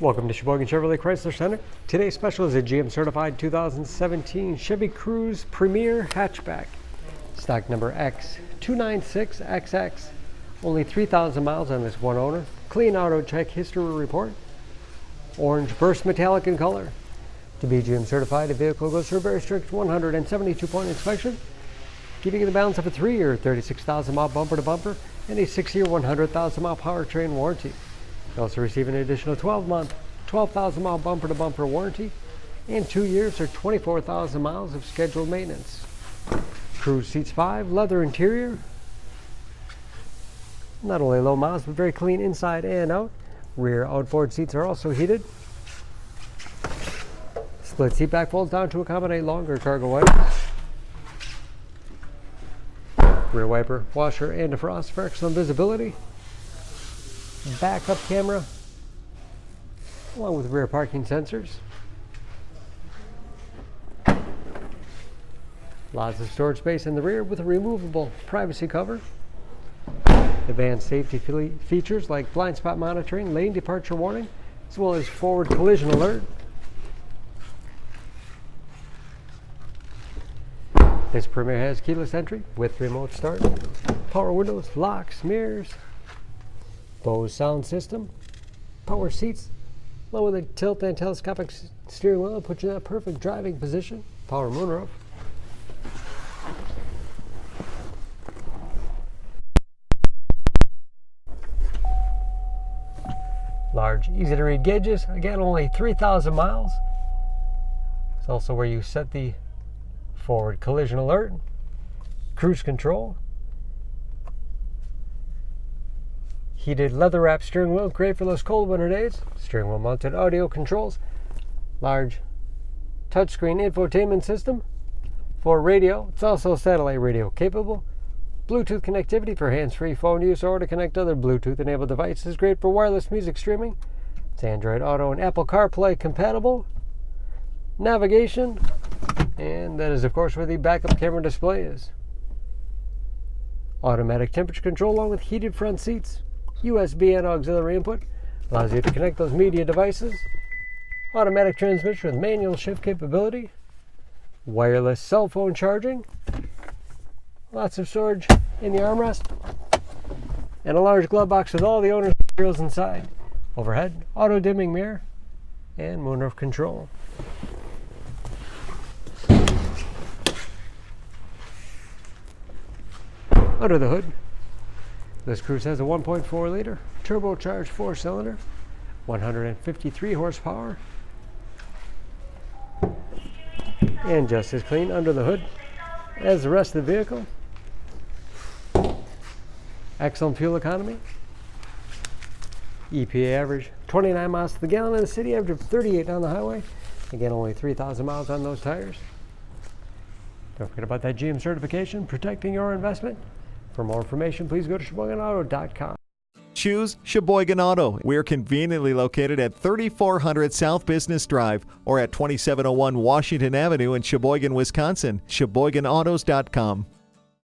Welcome to Sheboygan Chevrolet Chrysler Center. Today's special is a GM certified 2017 Chevy Cruze Premier hatchback. Stock number X296XX. Only 3,000 miles on this one owner. Clean auto check history report. Orange burst metallic in color. To be GM certified, the vehicle goes through a very strict 172-point inspection, giving you the balance of a 3-year 36,000-mile bumper-to-bumper and a 6-year 100,000-mile powertrain warranty. You also receive an additional 12-month, 12,000-mile bumper-to-bumper warranty and 2 years or 24,000 miles of scheduled maintenance. Cruze seats 5, leather interior. Not only low miles, but very clean inside and out. Rear outboard seats are also heated. Split seat back folds down to accommodate longer cargo wipers. Rear wiper, washer, and defrost for excellent visibility. Backup camera, along with rear parking sensors. Lots of storage space in the rear with a removable privacy cover. Advanced safety features like blind spot monitoring, lane departure warning, as well as forward collision alert. This Premier has keyless entry with remote start, power windows, locks, mirrors, Bose sound system, power seats, along with a tilt and telescopic steering wheel, put you in that perfect driving position, power moonroof. Large, easy to read gauges, again only 3,000 miles. It's also where you set the forward collision alert, cruise control, heated leather wrap steering wheel, great for those cold winter days, steering wheel mounted audio controls, large touchscreen infotainment system for radio. It's also satellite radio capable, Bluetooth connectivity for hands-free phone use or to connect other Bluetooth enabled devices, great for wireless music streaming. It's Android Auto and Apple CarPlay compatible, navigation, and that is of course where the backup camera display is. Automatic temperature control along with heated front seats, USB and auxiliary input, allows you to connect those media devices. Automatic transmission with manual shift capability, wireless cell phone charging, lots of storage in the armrest, and a large glove box with all the owner's materials inside. Overhead, auto dimming mirror, and moonroof control. Under the hood, this Cruze has a 1.4-liter turbocharged 4-cylinder, 153 horsepower, and just as clean under the hood as the rest of the vehicle. Excellent fuel economy. EPA average 29 miles to the gallon in the city, average of 38 on the highway. Again, only 3,000 miles on those tires. Don't forget about that GM certification, protecting your investment. For more information, please go to SheboyganAuto.com. Choose Sheboygan Auto. We're conveniently located at 3400 South Business Drive or at 2701 Washington Avenue in Sheboygan, Wisconsin. SheboyganAutos.com.